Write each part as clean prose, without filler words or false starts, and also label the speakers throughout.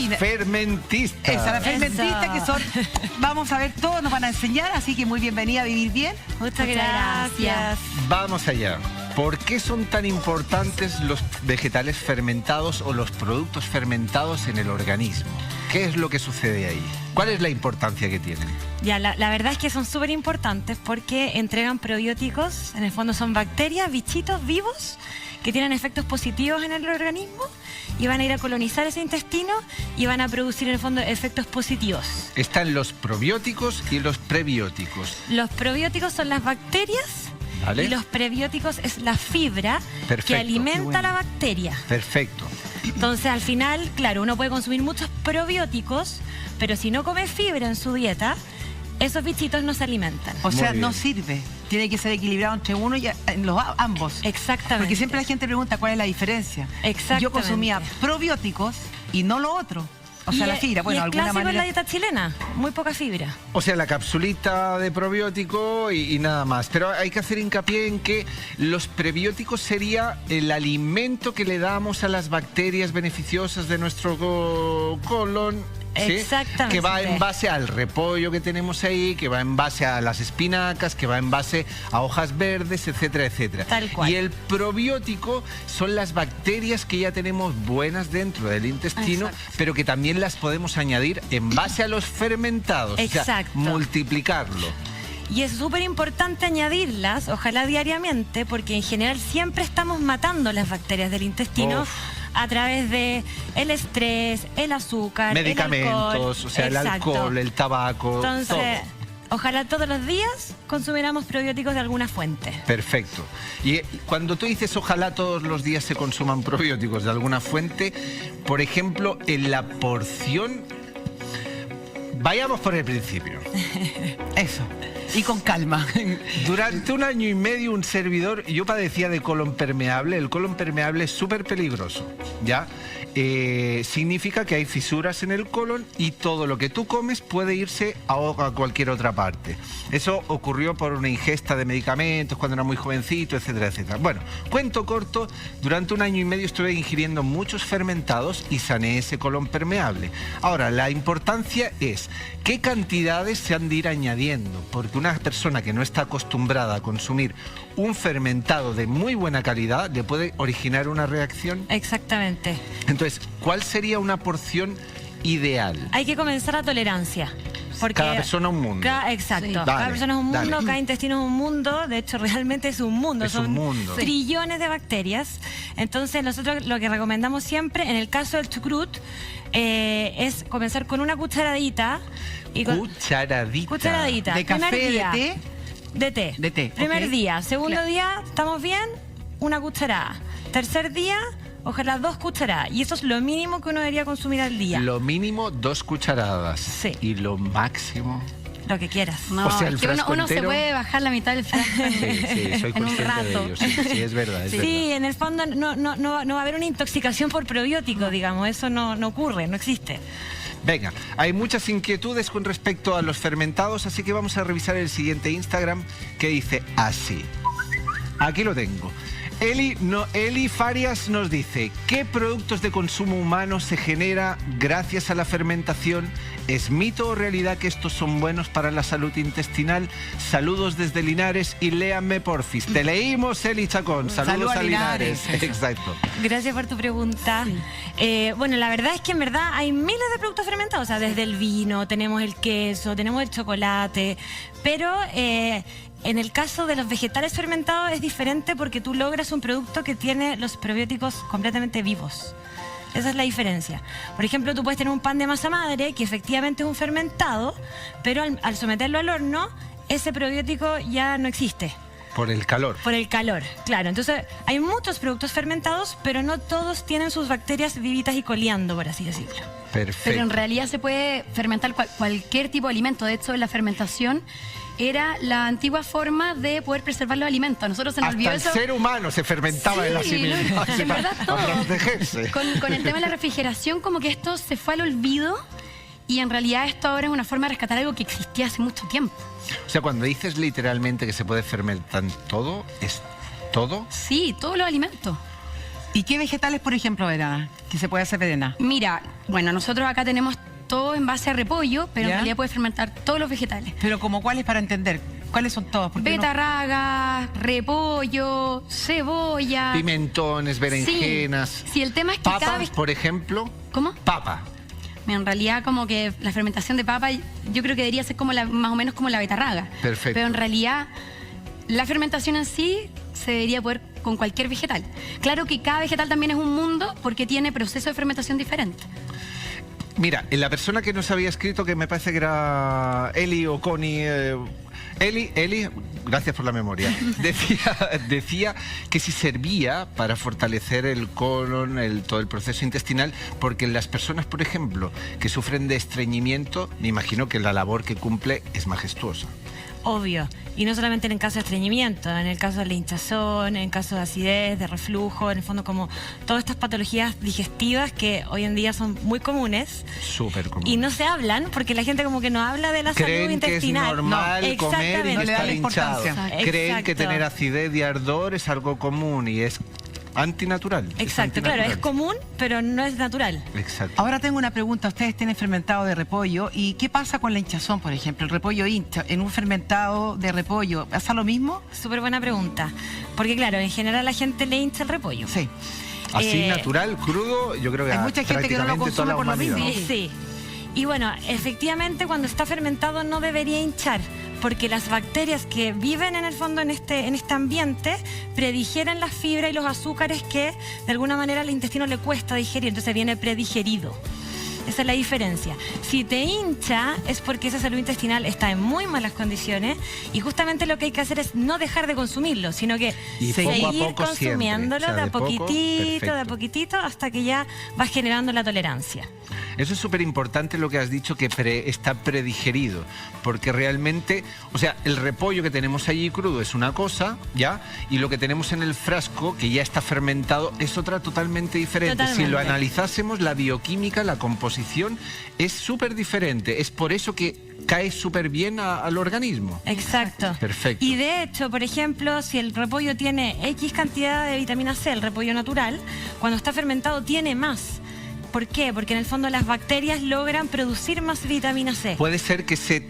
Speaker 1: las fermentistas.
Speaker 2: Esa, la fermentista, que son, vamos a ver, todos nos van a enseñar, así que muy bienvenida a Vivir Bien.
Speaker 3: Muchas gracias.
Speaker 1: Vamos allá. ¿Por qué son tan importantes los vegetales fermentados o los productos fermentados en el organismo? ¿Qué es lo que sucede ahí? ¿Cuál es la importancia que tienen?
Speaker 3: Ya, la verdad es que son súper importantes porque entregan probióticos, en el fondo son bacterias, bichitos vivos que tienen efectos positivos en el organismo y van a ir a colonizar ese intestino y van a producir en el fondo efectos positivos.
Speaker 1: Están los probióticos y los prebióticos.
Speaker 3: Los probióticos son las bacterias.
Speaker 1: ¿Vale?
Speaker 3: Y los prebióticos es la fibra.
Speaker 1: Perfecto.
Speaker 3: Que alimenta la bacteria.
Speaker 1: Perfecto.
Speaker 3: Entonces, al final, claro, uno puede consumir muchos probióticos, pero si no come fibra en su dieta, esos bichitos no se alimentan.
Speaker 2: O sea,
Speaker 1: Muy
Speaker 2: no
Speaker 1: bien.
Speaker 2: sirve. Tiene que ser equilibrado entre uno y ambos.
Speaker 3: Exactamente.
Speaker 2: Porque siempre la gente pregunta cuál es la diferencia.
Speaker 3: Exactamente.
Speaker 2: Yo consumía probióticos y no lo otro. O sea, la fibra, bueno,
Speaker 3: y es
Speaker 2: alguna
Speaker 3: clásico en la
Speaker 2: manera.
Speaker 3: dieta chilena, muy poca fibra.
Speaker 1: O sea, la capsulita de probiótico y nada más. Pero hay que hacer hincapié en que los prebióticos sería el alimento que le damos a las bacterias beneficiosas de nuestro colon. ¿Sí?
Speaker 3: Exactamente.
Speaker 1: Que va en base al repollo que tenemos ahí, que va en base a las espinacas, que va en base a hojas verdes, etcétera, etcétera.
Speaker 3: Tal cual.
Speaker 1: Y el probiótico son las bacterias que ya tenemos buenas dentro del intestino,
Speaker 3: Exacto.
Speaker 1: pero que también las podemos añadir en base a los fermentados.
Speaker 3: Exacto.
Speaker 1: O sea, multiplicarlo.
Speaker 3: Y es súper importante añadirlas, ojalá diariamente, porque en general siempre estamos matando las bacterias del intestino.
Speaker 1: Uf.
Speaker 3: A través de el estrés, el azúcar,
Speaker 1: Medicamentos,
Speaker 3: el alcohol.
Speaker 1: o sea, el
Speaker 3: Exacto.
Speaker 1: alcohol, el tabaco,
Speaker 3: Entonces,
Speaker 1: todo.
Speaker 3: ojalá todos los días consumiéramos probióticos de alguna fuente.
Speaker 1: Perfecto. Y cuando tú dices ojalá todos los días se consuman probióticos de alguna fuente, por ejemplo, en la porción, vayamos por el principio.
Speaker 2: Eso. Y con calma.
Speaker 1: Durante 1 año y medio un servidor, yo padecía de colon permeable. El colon permeable es súper peligroso, ¿ya? Significa que hay fisuras en el colon y todo lo que tú comes puede irse a cualquier otra parte. Eso ocurrió por una ingesta de medicamentos cuando era muy jovencito, etcétera, etcétera. Bueno, cuento corto, durante 1 año y medio estuve ingiriendo muchos fermentados y sané ese colon permeable. Ahora, la importancia es qué cantidades se han de ir añadiendo, porque una persona que no está acostumbrada a consumir un fermentado de muy buena calidad le puede originar una reacción.
Speaker 3: Exactamente.
Speaker 1: Entonces, ¿cuál sería una porción ideal?
Speaker 3: Hay que comenzar a tolerancia. Porque
Speaker 1: Cada persona un mundo.
Speaker 3: Exacto.
Speaker 2: Sí.
Speaker 3: Cada
Speaker 1: Dale,
Speaker 3: persona es un mundo,
Speaker 1: dale.
Speaker 3: cada intestino es un mundo. De hecho, realmente es un mundo.
Speaker 1: Es
Speaker 3: Son
Speaker 1: un mundo.
Speaker 3: trillones de bacterias. Entonces, nosotros lo que recomendamos siempre, en el caso del chucrut, es comenzar con una cucharadita. Y con,
Speaker 1: Cucharadita.
Speaker 2: ¿De café,
Speaker 3: Primer día,
Speaker 2: de té?
Speaker 3: De té.
Speaker 2: De té,
Speaker 3: Primer
Speaker 2: ok.
Speaker 3: día. Segundo día, ¿estamos bien? Una cucharada. Tercer día, ojalá 2 cucharadas. Y eso es lo mínimo que uno debería consumir al día.
Speaker 1: Lo mínimo 2 cucharadas.
Speaker 3: Sí.
Speaker 1: Y lo máximo.
Speaker 3: Lo que quieras.
Speaker 4: No,
Speaker 1: O sea, el
Speaker 4: es que
Speaker 1: frasco
Speaker 4: uno se
Speaker 1: entero.
Speaker 4: puede bajar la mitad del frasco
Speaker 1: Sí, soy
Speaker 4: en un
Speaker 1: consciente de
Speaker 4: rato.
Speaker 1: ello. Sí, es verdad. Es
Speaker 3: Sí,
Speaker 1: verdad.
Speaker 3: en el fondo no va a haber una intoxicación por probióticos, digamos. Eso no ocurre, no existe.
Speaker 1: Venga, hay muchas inquietudes con respecto a los fermentados, así que vamos a revisar el siguiente Instagram que dice así. Aquí lo tengo. Eli Farias nos dice: ¿qué productos de consumo humano se genera gracias a la fermentación? ¿Es mito o realidad que estos son buenos para la salud intestinal? Saludos desde Linares y léanme porfis. Te leímos, Eli Chacón. Saludos
Speaker 2: Saludos
Speaker 1: a
Speaker 2: a
Speaker 1: Linares.
Speaker 2: Linares.
Speaker 1: Exacto.
Speaker 3: Gracias por tu pregunta. Bueno, la verdad es que en verdad hay miles de productos fermentados. O sea, desde el vino, tenemos el queso, tenemos el chocolate. Pero en el caso de los vegetales fermentados es diferente porque tú logras un producto que tiene los probióticos completamente vivos. Esa es la diferencia. Por ejemplo, tú puedes tener un pan de masa madre que efectivamente es un fermentado, pero al someterlo al horno, ese probiótico ya no existe.
Speaker 1: Por el calor.
Speaker 3: Por el calor, claro. Entonces, hay muchos productos fermentados, pero no todos tienen sus bacterias vivitas y coleando, por así decirlo.
Speaker 1: Perfecto.
Speaker 4: Pero en realidad se puede fermentar cualquier tipo de alimento. De hecho, la fermentación era la antigua forma de poder preservar los alimentos. A nosotros se nos
Speaker 1: Hasta
Speaker 4: olvidó
Speaker 1: el
Speaker 4: eso.
Speaker 1: ser humano se fermentaba en la
Speaker 4: Sí, en verdad todo.
Speaker 1: para protegerse.
Speaker 4: Con el tema de la refrigeración, como que esto se fue al olvido y en realidad esto ahora es una forma de rescatar algo que existía hace mucho tiempo.
Speaker 1: O sea, cuando dices literalmente que se puede fermentar todo, ¿es todo?
Speaker 4: Sí, todos los alimentos.
Speaker 2: ¿Y qué vegetales, por ejemplo, Verana, que se puede hacer, Verena?
Speaker 4: Mira, bueno, nosotros acá tenemos todo en base a repollo, pero
Speaker 2: ¿Ya?
Speaker 4: en realidad puedes fermentar todos los vegetales.
Speaker 2: Pero como cuáles para entender, ¿cuáles son todos? Porque
Speaker 4: Betarraga, repollo, cebolla.
Speaker 1: Pimentones, berenjenas.
Speaker 4: Sí, el tema es que cada
Speaker 1: Papas,
Speaker 4: vez...
Speaker 1: por ejemplo.
Speaker 4: ¿Cómo?
Speaker 1: Papa.
Speaker 4: En realidad, como que la fermentación de papa, yo creo que debería ser como más o menos como la betarraga.
Speaker 1: Perfecto.
Speaker 4: Pero en realidad, la fermentación en sí se debería poder con cualquier vegetal. Claro que cada vegetal también es un mundo porque tiene proceso de fermentación diferente.
Speaker 1: Mira, la persona que nos había escrito, que me parece que era Eli o Connie... Eli, gracias por la memoria, decía que si servía para fortalecer el colon, todo el proceso intestinal, porque las personas, por ejemplo, que sufren de estreñimiento, me imagino que la labor que cumple es majestuosa.
Speaker 3: Obvio. Y no solamente en el caso de estreñimiento, en el caso de la hinchazón, en el caso de acidez, de reflujo, en el fondo como todas estas patologías digestivas que hoy en día son muy comunes.
Speaker 1: Súper común.
Speaker 3: Y no se hablan porque la gente como que no habla de la salud
Speaker 1: Creen que es
Speaker 3: intestinal.
Speaker 1: normal
Speaker 3: No,
Speaker 1: comer y
Speaker 3: exactamente.
Speaker 1: no
Speaker 2: le dan
Speaker 1: estar
Speaker 2: la
Speaker 1: hinchado.
Speaker 2: importancia.
Speaker 1: Creen que
Speaker 3: Exacto.
Speaker 1: tener acidez y ardor es algo común y es antinatural.
Speaker 3: Exacto, claro, es común, pero no es natural.
Speaker 1: Exacto.
Speaker 2: ahora tengo una pregunta. Ustedes tienen fermentado de repollo. ¿Y qué pasa con la hinchazón, por ejemplo? El repollo hincha. En un fermentado de repollo, ¿pasa lo mismo?
Speaker 3: Súper buena pregunta. Porque claro, en general a la gente le hincha el repollo.
Speaker 2: Sí.
Speaker 1: Así natural, crudo, yo creo que
Speaker 2: Hay mucha gente que no lo
Speaker 1: prácticamente toda la
Speaker 2: consume por lo
Speaker 1: humanidad.
Speaker 2: mismo.
Speaker 3: Sí, sí. Y bueno, efectivamente cuando está fermentado no debería hinchar, porque las bacterias que viven en el fondo en este ambiente predigieren las fibras y los azúcares que de alguna manera al intestino le cuesta digerir, entonces viene predigerido. Esa es la diferencia. Si te hincha es porque esa salud intestinal está en muy malas condiciones y justamente lo que hay que hacer es no dejar de consumirlo, sino que
Speaker 1: Y
Speaker 3: seguir
Speaker 1: poco a poco
Speaker 3: consumiéndolo
Speaker 1: siempre. O sea,
Speaker 3: de a
Speaker 1: de poco,
Speaker 3: poquitito, de a
Speaker 1: perfecto.
Speaker 3: poquitito, hasta que ya vas generando la tolerancia.
Speaker 1: Eso es súper importante lo que has dicho, que está predigerido, porque realmente, o sea, el repollo que tenemos allí crudo es una cosa, ¿ya? Y lo que tenemos en el frasco, que ya está fermentado, es otra totalmente diferente.
Speaker 3: Totalmente.
Speaker 1: Si lo analizásemos, la bioquímica, la composición, es súper diferente. Es por eso que cae súper bien al organismo.
Speaker 3: Exacto.
Speaker 1: Perfecto.
Speaker 3: Y de hecho, por ejemplo, si el repollo tiene X cantidad de vitamina C, el repollo natural, cuando está fermentado tiene más. ¿Por qué? Porque en el fondo las bacterias logran producir más vitamina C.
Speaker 1: Puede ser que se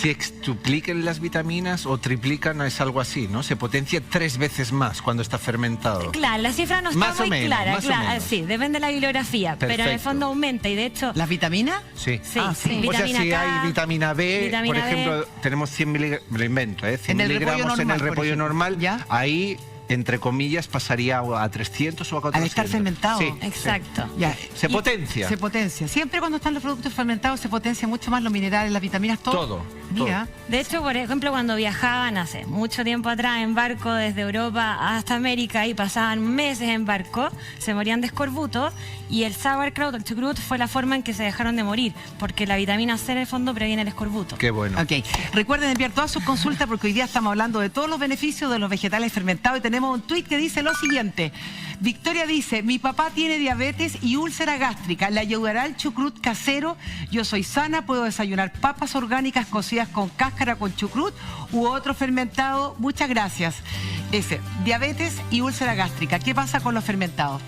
Speaker 1: extupliquen las vitaminas o triplican, es algo así, ¿no? Se potencia 3 veces más cuando está fermentado.
Speaker 3: Claro, la cifra no está
Speaker 1: Más o
Speaker 3: muy
Speaker 1: menos,
Speaker 3: clara,
Speaker 1: más o
Speaker 3: claro,
Speaker 1: menos.
Speaker 3: sí, depende de la bibliografía, pero en el
Speaker 1: Perfecto.
Speaker 3: fondo aumenta y de hecho...
Speaker 2: ¿Las vitaminas?
Speaker 1: Sí.
Speaker 3: Sí,
Speaker 2: Ah, sí.
Speaker 3: sí,
Speaker 1: O sea,
Speaker 3: vitamina
Speaker 1: si
Speaker 3: K,
Speaker 1: hay vitamina B,
Speaker 3: vitamina
Speaker 1: por ejemplo, tenemos 100 miligramos, me lo invento, 100
Speaker 2: En el repollo
Speaker 1: miligramos en
Speaker 2: normal,
Speaker 1: el
Speaker 2: por
Speaker 1: repollo
Speaker 2: ejemplo.
Speaker 1: normal,
Speaker 2: ¿Ya?
Speaker 1: ahí, entre comillas, pasaría a 300 o a 400.
Speaker 2: Al estar fermentado.
Speaker 1: Sí,
Speaker 3: Exacto.
Speaker 2: Ya.
Speaker 1: Se
Speaker 2: Y-
Speaker 1: potencia.
Speaker 2: Se potencia. Siempre cuando están los productos fermentados se potencia mucho más los minerales, las vitaminas, todo.
Speaker 1: Todo,
Speaker 2: Mira.
Speaker 3: De hecho, por ejemplo, cuando viajaban hace mucho tiempo atrás en barco desde Europa hasta América y pasaban meses en barco, se morían de escorbuto y el sauerkraut, el chucrut, fue la forma en que se dejaron de morir, porque la vitamina C en el fondo previene el escorbuto.
Speaker 1: Qué bueno.
Speaker 2: Ok. Recuerden enviar todas sus consultas porque hoy día estamos hablando de todos los beneficios de los vegetales fermentados y tenemos un tuit que dice lo siguiente. Victoria dice, mi papá tiene diabetes y úlcera gástrica. ¿Le ayudará el chucrut casero? Yo soy sana, puedo desayunar papas orgánicas cocidas con cáscara con chucrut u otro fermentado. Muchas gracias. Ese, diabetes y úlcera gástrica. ¿Qué pasa con los fermentados?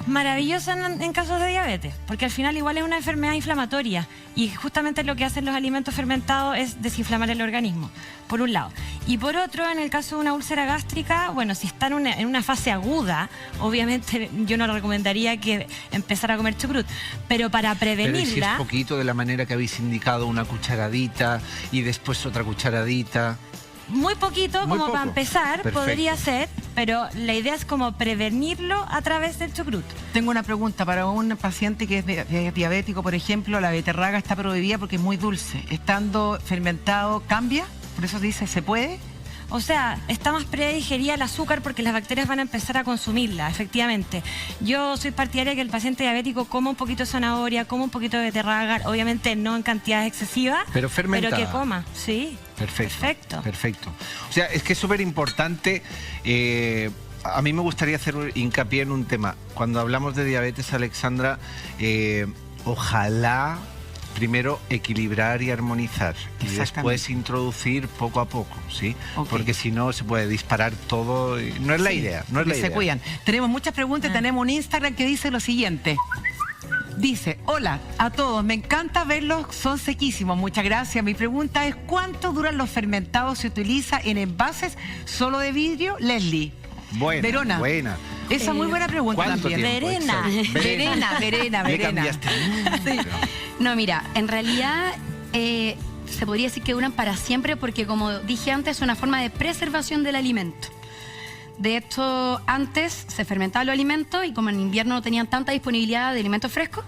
Speaker 3: Maravilloso en casos de diabetes, porque al final igual es una enfermedad inflamatoria y justamente lo que hacen los alimentos fermentados es desinflamar el organismo, por un lado. Y por otro, en el caso de una úlcera gástrica, bueno, si está en una fase aguda, obviamente yo no recomendaría que empezara a comer chucrut, pero para
Speaker 1: Pero ¿y si
Speaker 3: prevenirla...
Speaker 1: es poquito, de la manera que habéis indicado, una cucharadita y después otra cucharadita?
Speaker 3: Muy poquito,
Speaker 1: Muy
Speaker 3: como
Speaker 1: poco.
Speaker 3: para empezar,
Speaker 1: Perfecto.
Speaker 3: podría ser, pero la idea es como prevenirlo a través del chucrut.
Speaker 2: Tengo una pregunta para un paciente que es diabético, por ejemplo, la beterraga está prohibida porque es muy dulce. Estando fermentado, ¿cambia? Por eso dice, ¿se puede?
Speaker 3: O sea, está más predigerida el azúcar porque las bacterias van a empezar a consumirla, efectivamente. Yo soy partidaria de que el paciente diabético coma un poquito de zanahoria, coma un poquito de beterraga, obviamente no en cantidades excesivas,
Speaker 1: Pero fermentada.
Speaker 3: pero que coma, sí.
Speaker 1: Perfecto.
Speaker 3: Perfecto.
Speaker 1: Perfecto. O sea, es que es súper importante. A mí me gustaría hacer hincapié en un tema. Cuando hablamos de diabetes, Alexandra, ojalá primero equilibrar y armonizar y después introducir poco a poco, ¿sí?
Speaker 2: Ok.
Speaker 1: Porque si no se puede disparar todo. No es la idea, no es la idea.
Speaker 2: Se cuidan. Tenemos muchas preguntas, tenemos un Instagram que dice lo siguiente. Dice, hola a todos, me encanta verlos, son sequísimos, muchas gracias. Mi pregunta es, ¿cuánto duran los fermentados? ¿Se utiliza en envases solo de vidrio? Leslie.
Speaker 1: Buena, buena.
Speaker 2: Esa es muy buena pregunta
Speaker 1: ¿Cuánto
Speaker 2: también.
Speaker 1: tiempo?
Speaker 3: Verena.
Speaker 1: Exacto. Le cambiaste.
Speaker 4: Sí. No, mira, en realidad se podría decir que duran para siempre porque, como dije antes, es una forma de preservación del alimento. De hecho, antes se fermentaban los alimentos y como en invierno no tenían tanta disponibilidad de alimentos frescos,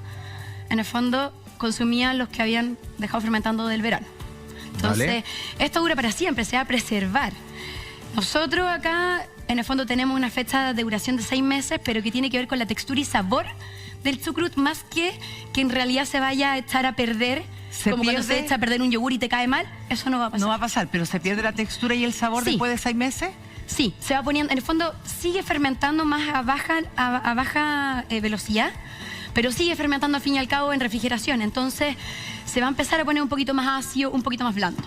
Speaker 4: en el fondo consumían los que habían dejado fermentando del verano. Entonces, esto dura para siempre, se va a preservar. Nosotros acá, en el fondo, tenemos una fecha de duración de 6 meses, pero que tiene que ver con la textura y sabor del chucrut, más que en realidad se vaya a echar a perder. Como cuando se echa a perder un yogur y te cae mal, eso no va a pasar.
Speaker 2: No va a pasar, pero ¿se pierde la textura y el sabor después de 6 meses?
Speaker 4: Sí, se va poniendo, en el fondo sigue fermentando más a baja velocidad, pero sigue fermentando al fin y al cabo en refrigeración. Entonces se va a empezar a poner un poquito más ácido, un poquito más blando.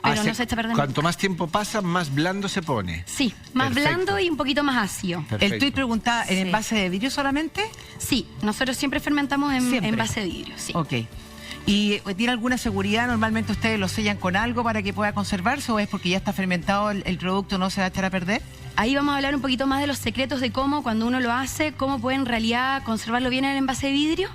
Speaker 4: Pero no se echa a perder.
Speaker 1: Cuanto más tiempo pasa, más blando se pone.
Speaker 4: Sí, más blando y un poquito más ácido.
Speaker 1: Perfecto.
Speaker 2: El tuit preguntaba, ¿en envase de vidrio solamente?
Speaker 4: Sí, nosotros siempre fermentamos en envase de vidrio. Sí.
Speaker 2: Ok. ¿Y tiene alguna seguridad? ¿Normalmente ustedes lo sellan con algo para que pueda conservarse o es porque ya está fermentado el producto, no se va a echar a perder?
Speaker 4: Ahí vamos a hablar un poquito más de los secretos de cómo, cuando uno lo hace, cómo puede en realidad conservarlo bien en el envase de vidrio.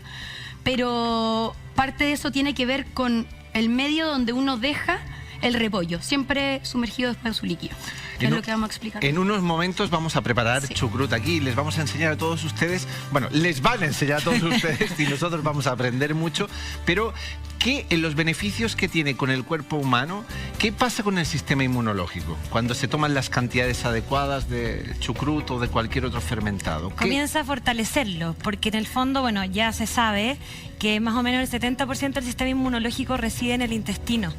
Speaker 4: Pero parte de eso tiene que ver con el medio donde uno deja el repollo, siempre sumergido después en su líquido. Que es lo que vamos a explicar.
Speaker 1: En unos momentos vamos a preparar chucrut aquí y les vamos a enseñar a todos ustedes, bueno, les van a enseñar a todos ustedes y nosotros vamos a aprender mucho, pero ¿qué en los beneficios que tiene con el cuerpo humano? ¿Qué pasa con el sistema inmunológico cuando se toman las cantidades adecuadas de chucrut o de cualquier otro fermentado?
Speaker 3: Comienza a fortalecerlo, porque en el fondo, bueno, ya se sabe que más o menos el 70% del sistema inmunológico reside en el intestino.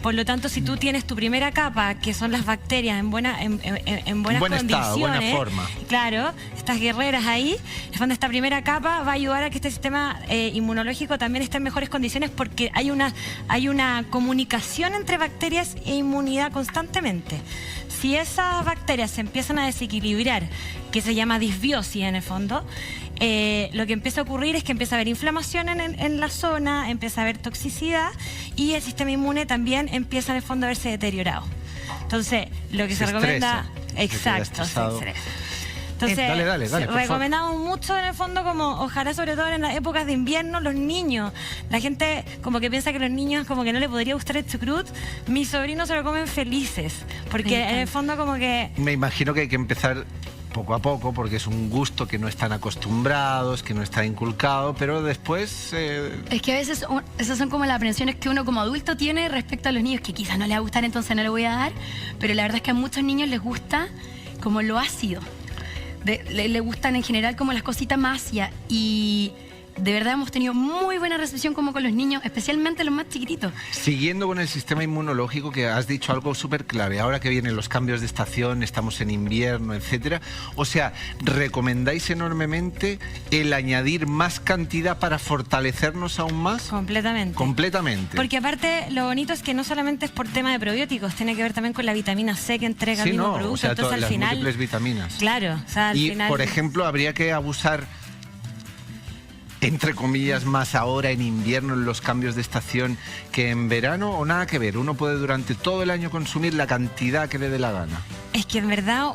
Speaker 3: Por lo tanto, si tú tienes tu primera capa, que son las bacterias en buenas condiciones,
Speaker 1: estado, buena forma.
Speaker 3: Claro, estas guerreras ahí, en el fondo esta primera capa va a ayudar a que este sistema inmunológico también esté en mejores condiciones porque hay una comunicación entre bacterias e inmunidad constantemente. Si esas bacterias se empiezan a desequilibrar, que se llama disbiosis en el fondo, lo que empieza a ocurrir es que empieza a haber inflamación en la zona, empieza a haber toxicidad y el sistema inmune también empieza en el fondo a verse deteriorado. Entonces, lo que se recomienda... Exacto, se estresa. Entonces,
Speaker 1: dale,
Speaker 3: recomendamos mucho en el fondo, como ojalá sobre todo en las épocas de invierno, los niños. La gente como que piensa que los niños como que no le podría gustar el chucrut. Mis sobrinos se lo comen felices, porque en el fondo como que...
Speaker 1: Me imagino que hay que empezar poco a poco, porque es un gusto que no están acostumbrados, que no está inculcado, pero después...
Speaker 4: Es que a veces esas son como las aprensiones que uno como adulto tiene respecto a los niños, que quizás no les va a gustar, entonces no le voy a dar, pero la verdad es que a muchos niños les gusta como lo ácido. Le gustan en general como las cositas más ácidas y de verdad hemos tenido muy buena recepción como con los niños, especialmente los más chiquititos.
Speaker 1: Siguiendo con el sistema inmunológico, que has dicho algo súper clave, ahora que vienen los cambios de estación, estamos en invierno, etcétera, o sea, ¿recomendáis enormemente el añadir más cantidad para fortalecernos aún más?
Speaker 3: Completamente.
Speaker 1: Completamente.
Speaker 3: Porque aparte lo bonito es que no solamente es por tema de probióticos, tiene que ver también con la vitamina C que entrega el mismo producto.
Speaker 1: O sea,
Speaker 3: entonces al
Speaker 1: las
Speaker 3: final...
Speaker 1: múltiples vitaminas.
Speaker 3: Claro, o sea, al final...
Speaker 1: Por ejemplo, habría que abusar, entre comillas, más ahora en invierno, en los cambios de estación, que en verano, o nada que ver. Uno puede durante todo el año consumir la cantidad que le dé la gana.
Speaker 3: Es que en verdad,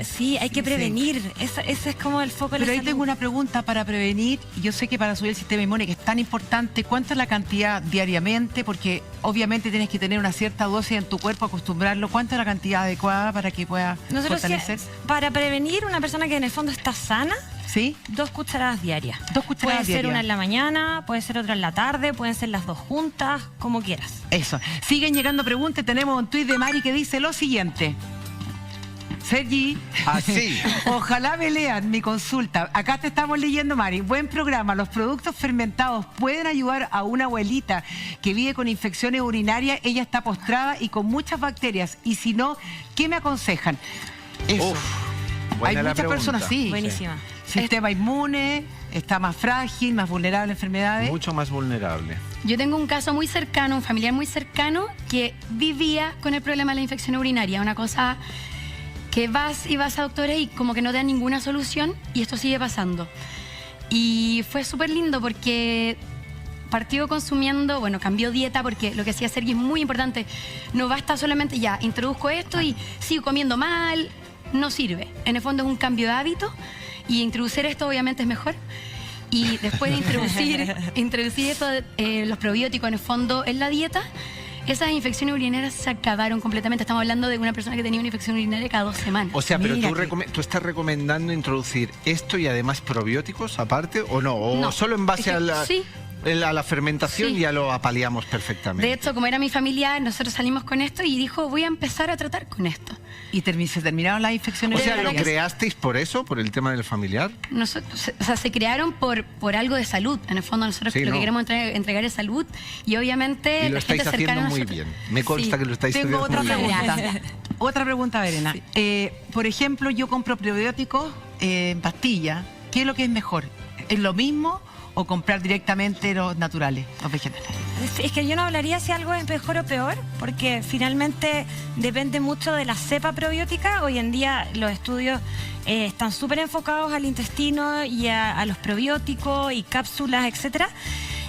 Speaker 3: sí, hay que prevenir. Ese es como el foco de la
Speaker 2: Pero ahí
Speaker 3: salud.
Speaker 2: tengo una pregunta para prevenir. Yo sé que para subir el sistema inmune, que es tan importante, ¿cuánto es la cantidad diariamente? Porque obviamente tienes que tener una cierta dosis en tu cuerpo, acostumbrarlo. ¿Cuánto es la cantidad adecuada para que pueda
Speaker 3: Nosotros
Speaker 2: fortalecer?
Speaker 3: para prevenir una persona que en el fondo está sana,
Speaker 2: ¿Sí?
Speaker 3: 2 cucharadas diarias.
Speaker 2: 2 cucharadas
Speaker 3: puede ser
Speaker 2: diarias.
Speaker 3: una en la mañana, puede ser otra en la tarde, pueden ser las 2 juntas, como quieras.
Speaker 2: Eso. Siguen llegando preguntas. Tenemos un tuit de Mari que dice lo siguiente. Sergi,
Speaker 1: Así.
Speaker 2: ojalá me lean mi consulta. Acá te estamos leyendo, Mari. Buen programa. ¿Los productos fermentados pueden ayudar a una abuelita que vive con infecciones urinarias? Ella está postrada y con muchas bacterias. Y si no, ¿qué me aconsejan? Eso.
Speaker 1: Uf, buena
Speaker 2: Hay
Speaker 1: la
Speaker 2: muchas
Speaker 1: pregunta.
Speaker 2: personas así.
Speaker 3: Buenísima.
Speaker 2: Sistema inmune. está más frágil, más vulnerable a enfermedades.
Speaker 1: Mucho más vulnerable.
Speaker 4: Yo tengo un caso muy cercano, un familiar muy cercano, que vivía con el problema de la infección urinaria. Una cosa que vas a doctores y como que no te dan ninguna solución, y esto sigue pasando. Y fue súper lindo porque partió consumiendo, bueno, cambió dieta, porque lo que hacía Sergi es muy importante. No basta solamente ya, introduzco esto y sigo comiendo mal, no sirve. En el fondo es un cambio de hábito, y introducir esto obviamente es mejor. Y después de introducir esto, los probióticos en el fondo en la dieta, esas infecciones urinarias se acabaron completamente. Estamos hablando de una persona que tenía una infección urinaria cada 2 semanas.
Speaker 1: O sea, pero
Speaker 2: Mira
Speaker 1: tú estás recomendando introducir esto y además probióticos aparte, ¿o no? ¿O
Speaker 4: No,
Speaker 1: solo en base a la,
Speaker 4: sí.
Speaker 1: a la fermentación
Speaker 4: Sí.
Speaker 1: ya lo apaleamos perfectamente?
Speaker 4: De hecho, como era mi familia, nosotros salimos con esto y dijo, voy a empezar a tratar con esto.
Speaker 2: Y se terminaron las infecciones
Speaker 1: O sea, ¿lo
Speaker 4: verdad que sí.
Speaker 1: creasteis por eso, por el tema del familiar?
Speaker 4: Nosotros, o sea, se crearon por algo de salud. En el fondo nosotros
Speaker 1: Sí,
Speaker 4: lo
Speaker 1: ¿no?
Speaker 4: que queremos entregar es salud, y obviamente
Speaker 1: Y lo
Speaker 4: la
Speaker 1: estáis
Speaker 4: gente cercana
Speaker 1: haciendo
Speaker 4: a
Speaker 1: muy
Speaker 4: nosotros.
Speaker 1: bien. Me consta
Speaker 4: Sí.
Speaker 1: que lo estáis
Speaker 2: Tengo
Speaker 1: haciendo
Speaker 2: otra
Speaker 1: muy bien.
Speaker 2: pregunta. Otra pregunta, Verena. Por ejemplo, yo compro probióticos en pastilla. ¿Qué es lo que es mejor? ¿Es lo mismo o comprar directamente los naturales, los vegetales?
Speaker 3: Es que yo no hablaría si algo es mejor o peor, porque finalmente depende mucho de la cepa probiótica. Hoy en día los estudios están súper enfocados al intestino y a los probióticos y cápsulas, etcétera.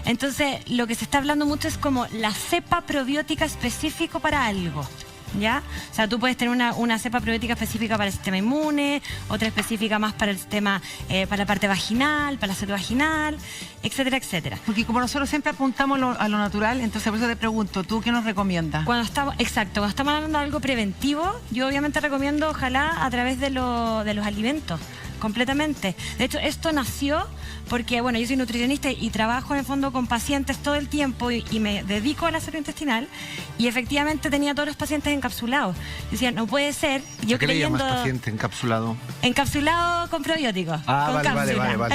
Speaker 3: Entonces, lo que se está hablando mucho es como la cepa probiótica específico para algo, ¿ya? O sea, tú puedes tener una cepa probiótica específica para el sistema inmune, otra específica más para el sistema, para la parte vaginal, para la salud vaginal, etcétera, etcétera.
Speaker 2: Porque como nosotros siempre apuntamos a lo natural, entonces por eso te pregunto, ¿tú qué nos recomiendas?
Speaker 3: Cuando estamos hablando de algo preventivo, yo obviamente recomiendo, ojalá, a través de los alimentos, completamente. De hecho, esto nació porque, bueno, yo soy nutricionista y trabajo en el fondo con pacientes todo el tiempo y me dedico a la salud intestinal, y efectivamente tenía a todos los pacientes encapsulados. Decían, no puede ser, yo
Speaker 1: ¿A qué le llamas
Speaker 3: creyendo...
Speaker 1: paciente encapsulado?
Speaker 3: Encapsulado con probióticos.
Speaker 1: Ah,
Speaker 3: con
Speaker 1: vale.
Speaker 3: cápsula.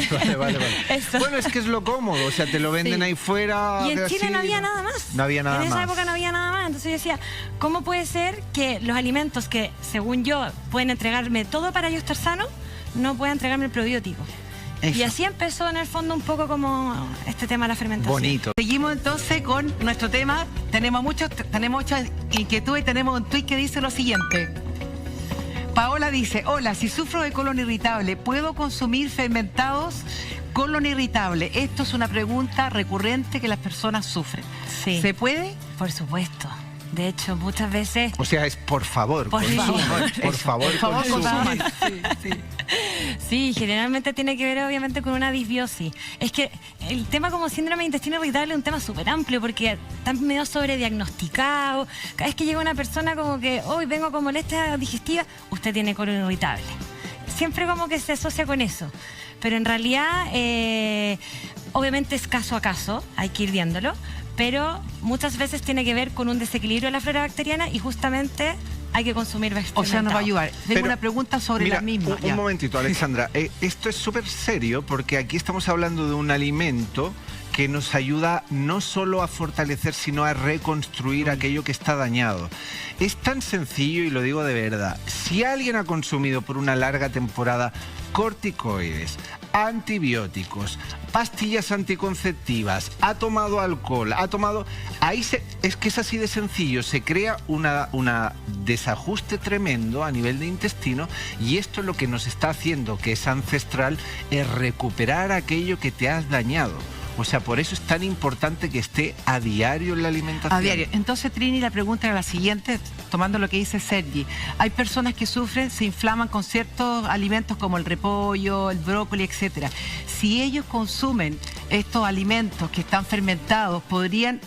Speaker 3: Eso.
Speaker 1: Bueno, es que es lo cómodo, o sea, te lo venden ahí fuera.
Speaker 3: Y en Chile
Speaker 1: así,
Speaker 3: no había nada más.
Speaker 1: No había nada
Speaker 3: En esa
Speaker 1: más.
Speaker 3: época no había nada más. Entonces yo decía, ¿cómo puede ser que los alimentos que, según yo, pueden entregarme todo para yo estar sano, no puedan entregarme el probiótico?
Speaker 2: Eso.
Speaker 3: Y así empezó en el fondo un poco como este tema de la fermentación.
Speaker 1: Bonito.
Speaker 2: Seguimos entonces con nuestro tema. Tenemos muchas inquietudes y tenemos un tuit que dice lo siguiente. Paola dice, hola, si sufro de colon irritable, ¿puedo consumir fermentados colon irritable? Esto es una pregunta recurrente que las personas sufren.
Speaker 3: Sí.
Speaker 2: ¿Se puede?
Speaker 3: Por supuesto. De hecho, muchas veces...
Speaker 1: O sea, es por favor.
Speaker 3: Por
Speaker 1: consuman,
Speaker 3: favor.
Speaker 1: Por favor, consuman.
Speaker 3: Sí, generalmente tiene que ver obviamente con una disbiosis. Es que el tema como síndrome de intestino irritable es un tema súper amplio, porque está medio sobrediagnosticado. Cada vez que llega una persona como que, hoy vengo con molestia digestiva, usted tiene colon irritable. Siempre como que se asocia con eso. Pero en realidad, obviamente es caso a caso, hay que ir viéndolo, pero muchas veces tiene que ver con un desequilibrio de la flora bacteriana, y justamente hay que consumir
Speaker 2: O sea, nos va a ayudar. Tengo
Speaker 1: Pero,
Speaker 2: una pregunta sobre
Speaker 1: mira,
Speaker 2: la misma.
Speaker 1: Un momentito, Alexandra. Esto es súper serio, porque aquí estamos hablando de un alimento que nos ayuda no solo a fortalecer, sino a reconstruir aquello que está dañado. Es tan sencillo, y lo digo de verdad. Si alguien ha consumido por una larga temporada corticoides, antibióticos, pastillas anticonceptivas, ha tomado alcohol, es que es así de sencillo. Se crea una desajuste tremendo a nivel de intestino, y esto es lo que nos está haciendo, que es ancestral, es recuperar aquello que te has dañado. O sea, por eso es tan importante que esté a diario en la alimentación.
Speaker 2: A diario. Entonces, Trini, la pregunta era la siguiente, tomando lo que dice Sergi. Hay personas que sufren, se inflaman con ciertos alimentos como el repollo, el brócoli, etcétera. Si ellos consumen estos alimentos que están fermentados, podrían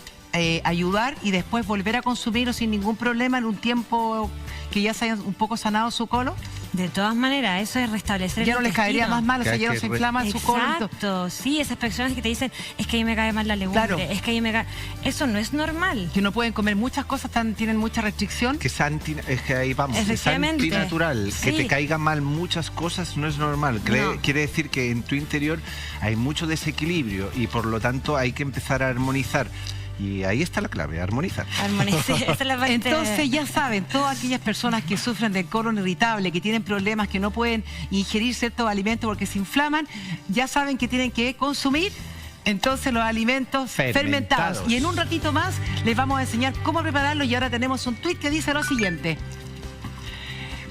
Speaker 2: ayudar y después volver a consumirlos sin ningún problema en un tiempo que ya se haya un poco sanado su colon.
Speaker 3: De todas maneras, eso es restablecer
Speaker 2: Ya
Speaker 3: el
Speaker 2: no les caería
Speaker 3: intestino.
Speaker 2: más mal, o sea,
Speaker 1: Que hay
Speaker 2: ya no
Speaker 1: que
Speaker 2: se inflama su colon.
Speaker 3: Exacto, sí, esas personas que te dicen, es que ahí me cae mal la legumbre,
Speaker 2: Claro.
Speaker 3: es que ahí me cae... Eso no es normal.
Speaker 2: Que no pueden comer muchas cosas, tienen mucha restricción.
Speaker 1: Que es que ahí vamos, es
Speaker 3: Efectivamente.
Speaker 1: antinatural. Que
Speaker 3: Sí.
Speaker 1: te caigan mal muchas cosas no es normal.
Speaker 3: No.
Speaker 1: Quiere decir que en tu interior hay mucho desequilibrio, y por lo tanto hay que empezar a armonizar Y ahí está la clave, armonizar.
Speaker 3: Armonizar, esa es la parte.
Speaker 2: Entonces ya saben, todas aquellas personas que sufren de colon irritable, que tienen problemas, que no pueden ingerir ciertos alimentos porque se inflaman, ya saben que tienen que consumir entonces los alimentos fermentados. Y en un ratito más les vamos a enseñar cómo prepararlos y ahora tenemos un tuit que dice lo siguiente.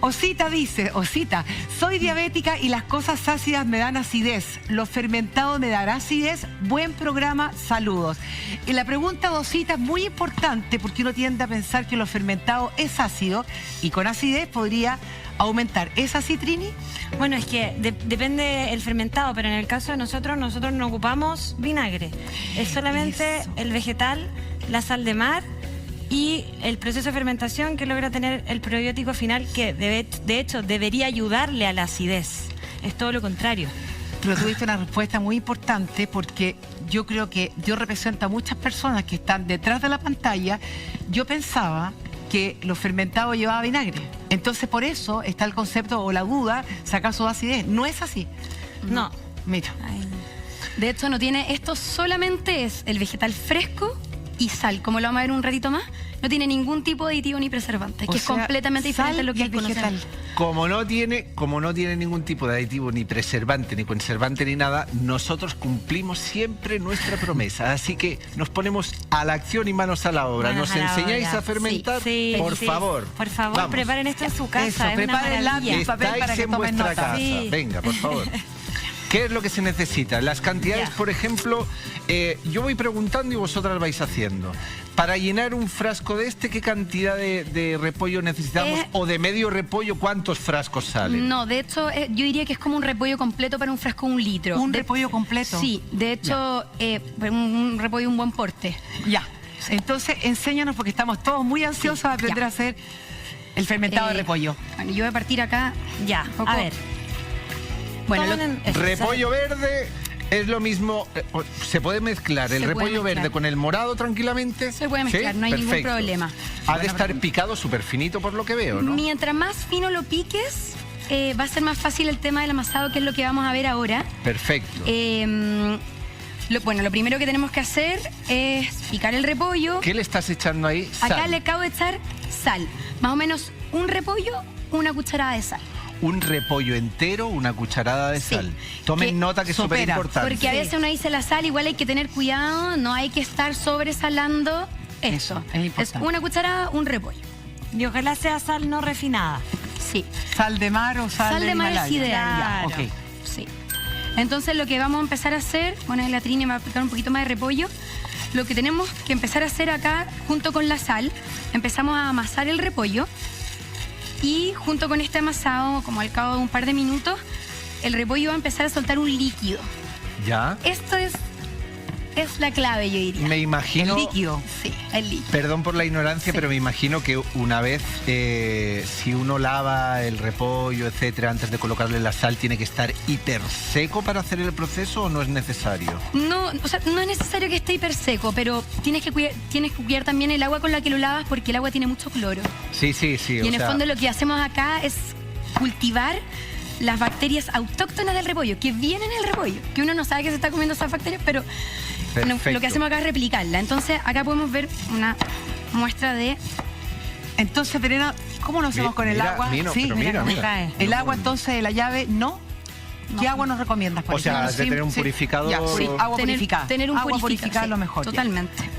Speaker 2: Osita dice, Osita, soy diabética y las cosas ácidas me dan acidez. Lo fermentado me dará acidez. Buen programa, saludos. Y la pregunta de Osita es muy importante porque uno tiende a pensar que lo fermentado es ácido y con acidez podría aumentar. ¿Es así, Trini?
Speaker 3: Bueno, es que depende el fermentado, pero en el caso de nosotros no ocupamos vinagre. Es solamente el vegetal, la sal de mar y el proceso de fermentación que logra tener el probiótico final que de hecho debería ayudarle a la acidez. Es todo lo contrario.
Speaker 2: Pero tuviste una respuesta muy importante porque yo creo que Dios representa a muchas personas que están detrás de la pantalla. Yo pensaba que lo fermentado llevaba vinagre. Entonces por eso está el concepto o la duda, si acaso da acidez. No es así.
Speaker 3: No.
Speaker 2: Mira.
Speaker 4: De hecho, no tiene, esto solamente es el vegetal fresco y sal, como lo vamos a ver un ratito más, no tiene ningún tipo de aditivo ni preservante, que es completamente diferente a lo que
Speaker 2: el vegetal.
Speaker 1: Como no tiene ningún tipo de aditivo, ni preservante, ni conservante, ni nada, nosotros cumplimos siempre nuestra promesa. Así que nos ponemos a la acción y manos a la obra.
Speaker 3: Manos
Speaker 1: ¿Nos
Speaker 3: a la
Speaker 1: enseñáis
Speaker 3: obra.
Speaker 1: a fermentar?
Speaker 3: Sí,
Speaker 1: por
Speaker 3: sí.
Speaker 1: favor.
Speaker 3: Por favor,
Speaker 1: Vamos.
Speaker 3: preparen esto en su casa.
Speaker 2: Eso,
Speaker 3: es una
Speaker 2: preparen
Speaker 3: maravilla.
Speaker 2: lápiz, papel para
Speaker 1: Estáis
Speaker 2: que
Speaker 1: en
Speaker 2: tomen
Speaker 1: vuestra
Speaker 2: nota.
Speaker 1: casa.
Speaker 3: Sí.
Speaker 1: Venga, por favor. ¿Qué es lo que se necesita? Las cantidades,
Speaker 3: Ya.
Speaker 1: por ejemplo, yo voy preguntando y vosotras vais haciendo. Para llenar un frasco de ¿qué cantidad de repollo necesitamos? O de medio repollo, ¿cuántos frascos salen?
Speaker 4: No, de hecho, yo diría que es como un repollo completo para un frasco de 1 litro.
Speaker 2: ¿Un repollo completo?
Speaker 4: Sí, de hecho, un repollo de un buen porte.
Speaker 2: Ya. Entonces, enséñanos porque estamos todos muy ansiosos
Speaker 4: Sí,
Speaker 2: a aprender
Speaker 4: ya.
Speaker 2: a hacer el fermentado de repollo.
Speaker 4: Bueno, yo voy a partir acá.
Speaker 3: Ya,
Speaker 4: poco.
Speaker 3: a ver.
Speaker 4: Bueno,
Speaker 3: Tomen eso,
Speaker 1: Repollo verde es lo mismo. ¿Se puede mezclar el
Speaker 4: Se puede
Speaker 1: repollo
Speaker 4: mezclar.
Speaker 1: verde con el morado tranquilamente?
Speaker 4: Se puede mezclar,
Speaker 1: ¿Sí?
Speaker 4: no hay ningún
Speaker 1: Perfecto.
Speaker 4: problema.
Speaker 1: Ha de estar picado súper finito por lo que veo, ¿no?
Speaker 4: Mientras más fino lo piques, va a ser más fácil el tema del amasado, que es lo que vamos a ver ahora.
Speaker 1: Perfecto.
Speaker 4: Lo primero que tenemos que hacer es picar el repollo.
Speaker 1: ¿Qué le estás echando ahí?
Speaker 4: Acá
Speaker 1: Sal.
Speaker 4: le acabo de echar sal. Más o menos un repollo, una cucharada de sal.
Speaker 1: Un repollo entero, una cucharada de
Speaker 4: Sí.
Speaker 1: sal. Tomen
Speaker 4: Que
Speaker 1: nota que es súper
Speaker 2: sopera,
Speaker 1: importante.
Speaker 4: Porque a veces uno dice la sal, igual hay que tener cuidado, no hay que estar sobresalando eso.
Speaker 2: Es importante.
Speaker 4: una cucharada, un repollo.
Speaker 3: Y ojalá sea sal no refinada.
Speaker 4: Sí.
Speaker 2: ¿Sal de mar o sal
Speaker 4: Sal de mar es
Speaker 2: Himalaya?
Speaker 4: ideal.
Speaker 2: Ya,
Speaker 3: Claro.
Speaker 2: ok.
Speaker 4: Sí. Entonces lo que vamos a empezar a hacer, bueno, la Trini me va a aplicar un poquito más de repollo. Lo que tenemos que empezar a hacer acá, junto con la sal, empezamos a amasar el repollo. Y junto con este amasado, como al cabo de un par de minutos, el repollo va a empezar a soltar un líquido.
Speaker 1: ¿Ya?
Speaker 4: Esto es la clave, yo diría.
Speaker 1: Me imagino...
Speaker 2: El líquido.
Speaker 4: Sí, el líquido.
Speaker 1: Perdón por la ignorancia,
Speaker 4: Sí.
Speaker 1: pero me imagino que una vez, si uno lava el repollo, etcétera, antes de colocarle la sal, ¿tiene que estar hiper seco para hacer el proceso o no es necesario?
Speaker 4: No, o sea, no es necesario que esté hiper seco, pero tienes que cuidar también el agua con la que lo lavas, porque el agua tiene mucho cloro.
Speaker 1: Sí, sí, sí.
Speaker 4: Y en el fondo lo que hacemos acá es cultivar las bacterias autóctonas del repollo, que vienen en el repollo, que uno no sabe que se está comiendo esas bacterias, pero bueno,
Speaker 1: Perfecto.
Speaker 4: lo que hacemos acá es replicarla. Entonces acá podemos ver una muestra de...
Speaker 2: Entonces, Verena, ¿cómo nos hacemos con el
Speaker 1: Mira,
Speaker 2: agua?
Speaker 1: pero mira,
Speaker 2: cómo
Speaker 1: mira.
Speaker 2: cae. El agua, entonces, de la llave, ¿no? ¿Qué agua nos recomiendas? por
Speaker 1: O sea,
Speaker 2: ejemplo?
Speaker 1: has de tener un purificador.
Speaker 2: Ya, sí, agua purificada.
Speaker 4: Tener un
Speaker 2: agua
Speaker 4: purificador,
Speaker 2: purificada
Speaker 4: sí,
Speaker 2: es lo mejor. ya.
Speaker 4: Totalmente.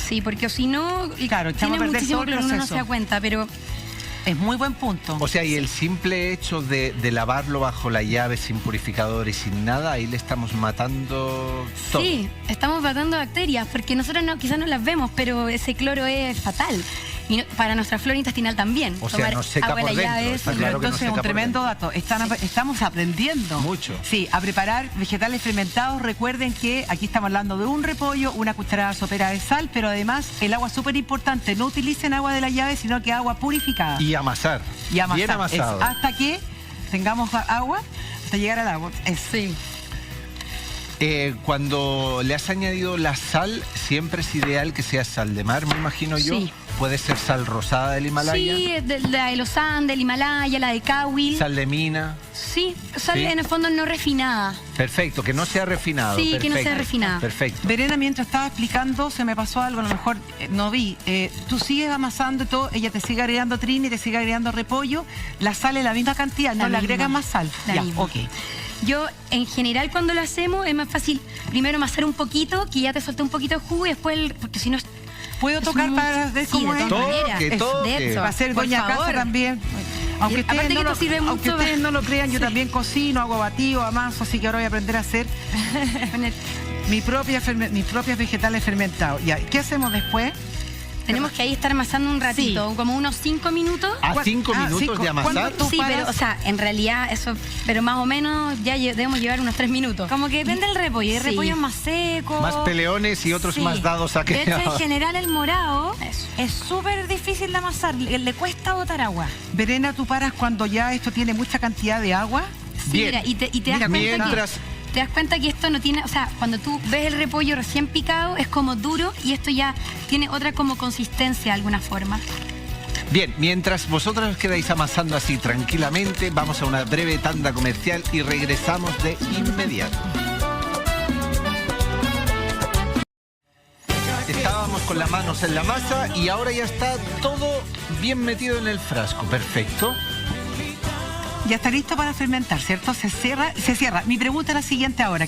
Speaker 4: Sí, porque si no,
Speaker 2: Claro, echamos a
Speaker 4: tiene
Speaker 2: perder
Speaker 4: muchísimo
Speaker 2: todo el
Speaker 4: cloro, uno no
Speaker 2: proceso.
Speaker 4: se da cuenta, pero...
Speaker 2: Es muy buen punto.
Speaker 1: O sea, y el simple hecho de lavarlo bajo la llave sin purificador y sin nada, ahí le estamos matando todo.
Speaker 4: Sí, estamos matando bacterias, porque nosotros quizás no las vemos, pero ese cloro es fatal. Y para nuestra flora intestinal también.
Speaker 1: O sea, nos seca
Speaker 4: agua de
Speaker 1: por
Speaker 4: la
Speaker 1: dentro,
Speaker 4: llave
Speaker 1: está
Speaker 4: es-
Speaker 1: claro que nos
Speaker 2: Entonces,
Speaker 1: seca
Speaker 2: un
Speaker 1: por
Speaker 2: tremendo
Speaker 1: dentro.
Speaker 2: dato. Estamos aprendiendo.
Speaker 1: Mucho.
Speaker 2: Sí, a preparar vegetales fermentados. Recuerden que aquí estamos hablando de un repollo, una cucharada sopera de sal, pero además el agua es súper importante. No utilicen agua de la llave, sino que agua purificada.
Speaker 1: Y amasar.
Speaker 2: Y amasar.
Speaker 1: Bien amasado.
Speaker 2: Hasta que tengamos agua, hasta llegar al agua.
Speaker 4: Sí.
Speaker 1: Cuando le has añadido la sal, siempre es ideal que sea sal de mar, me imagino yo.
Speaker 4: Sí.
Speaker 1: Puede ser sal rosada del Himalaya.
Speaker 4: Sí, la de los Andes, del Himalaya, la de Kawil.
Speaker 1: Sal de mina.
Speaker 4: Sí, sal
Speaker 1: Sí.
Speaker 4: en el fondo no refinada.
Speaker 1: Perfecto, que no sea refinado.
Speaker 4: Sí, que no sea
Speaker 1: Perfecto,
Speaker 4: refinada.
Speaker 1: Perfecto.
Speaker 2: Verena, mientras estaba explicando, se me pasó algo, a lo mejor no vi. Tú sigues amasando y todo, ella te sigue agregando trini, te sigue agregando repollo, la sal es la misma cantidad, no
Speaker 4: La
Speaker 2: le
Speaker 4: misma,
Speaker 2: agregas más sal.
Speaker 4: la
Speaker 2: Ya,
Speaker 4: misma.
Speaker 2: ok.
Speaker 4: Yo, en general, cuando lo hacemos, es más fácil primero amasar un poquito, que ya te suelte un poquito de jugo y después, porque si no...
Speaker 2: ¿Puedo
Speaker 4: es
Speaker 2: tocar
Speaker 4: muy-
Speaker 2: para ver
Speaker 4: sí,
Speaker 2: cómo
Speaker 4: de
Speaker 2: es?
Speaker 4: todas
Speaker 1: Toque,
Speaker 4: maneras.
Speaker 1: toque.
Speaker 4: De hecho,
Speaker 2: Va a ser
Speaker 4: por
Speaker 2: doña
Speaker 4: favor.
Speaker 2: casa también. Aunque
Speaker 4: Aparte
Speaker 2: ustedes,
Speaker 4: que
Speaker 2: no
Speaker 4: esto
Speaker 2: lo,
Speaker 4: sirve
Speaker 2: aunque
Speaker 4: mucho.
Speaker 2: ustedes no lo crean, yo también cocino, hago batido, amaso, así que ahora voy a aprender a hacer
Speaker 4: Poner-
Speaker 2: mis propias vegetales fermentados. Ya, ¿qué hacemos después?
Speaker 4: Tenemos que ahí estar amasando un ratito, como unos 5 minutos.
Speaker 1: ¿A 5 minutos
Speaker 2: cinco.
Speaker 1: de amasar?
Speaker 2: ¿Cuándo tú
Speaker 4: Sí,
Speaker 2: paras?
Speaker 4: pero, o sea, en realidad eso, pero más o menos ya debemos llevar unos 3 minutos.
Speaker 3: Como que depende del repollo. Hay
Speaker 4: Sí.
Speaker 3: repollos más secos.
Speaker 1: Más peleones y otros
Speaker 3: Sí.
Speaker 1: más dados a que...
Speaker 3: De hecho, en general, el morado
Speaker 4: Eso.
Speaker 3: es súper difícil de amasar. Le cuesta botar agua.
Speaker 2: Verena, ¿tú paras cuando ya esto tiene mucha cantidad de agua?
Speaker 4: Sí,
Speaker 1: Bien.
Speaker 4: mira, y te das
Speaker 2: Mira,
Speaker 4: cuenta
Speaker 1: mientras-
Speaker 4: que... Te das cuenta que esto no tiene, o sea, cuando tú ves el repollo recién picado es como duro y esto ya tiene otra como consistencia de alguna forma.
Speaker 1: Bien, mientras vosotros os quedáis amasando así tranquilamente, vamos a una breve tanda comercial y regresamos de inmediato. Estábamos con las manos en la masa y ahora ya está todo bien metido en el frasco. Perfecto.
Speaker 2: Ya está listo para fermentar, ¿cierto? Se cierra. Mi pregunta es la siguiente ahora.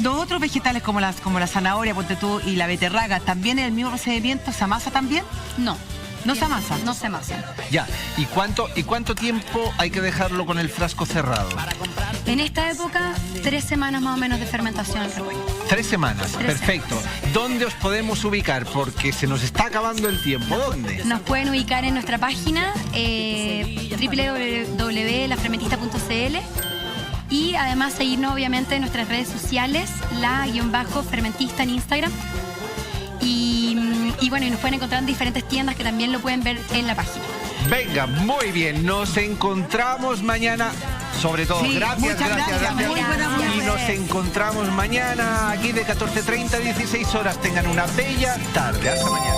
Speaker 2: Los otros vegetales como la zanahoria, ponte tú, y la beterraga, ¿también es el mismo procedimiento? ¿Se amasa también?
Speaker 4: No.
Speaker 2: ¿No se amasa?
Speaker 4: No se amasa.
Speaker 1: Ya. ¿Y cuánto tiempo hay que dejarlo con el frasco cerrado?
Speaker 4: En esta época, 3 semanas más o menos de fermentación el repollo.
Speaker 1: 3 semanas. Perfecto. ¿Dónde os podemos ubicar? Porque se nos está acabando el tiempo. ¿Dónde?
Speaker 4: Nos pueden ubicar en nuestra página www.lafermentista.cl y además seguirnos obviamente en nuestras redes sociales, la_fermentista en Instagram. Y bueno, y nos pueden encontrar en diferentes tiendas que también lo pueden ver en la página.
Speaker 1: Venga, muy bien. Nos encontramos mañana. Sobre todo,
Speaker 2: Sí,
Speaker 1: gracias.
Speaker 2: muchas gracias. Muy buena
Speaker 1: Y
Speaker 2: noche.
Speaker 1: nos encontramos mañana aquí de 14:30 a 16 horas. Tengan una bella tarde. Hasta mañana.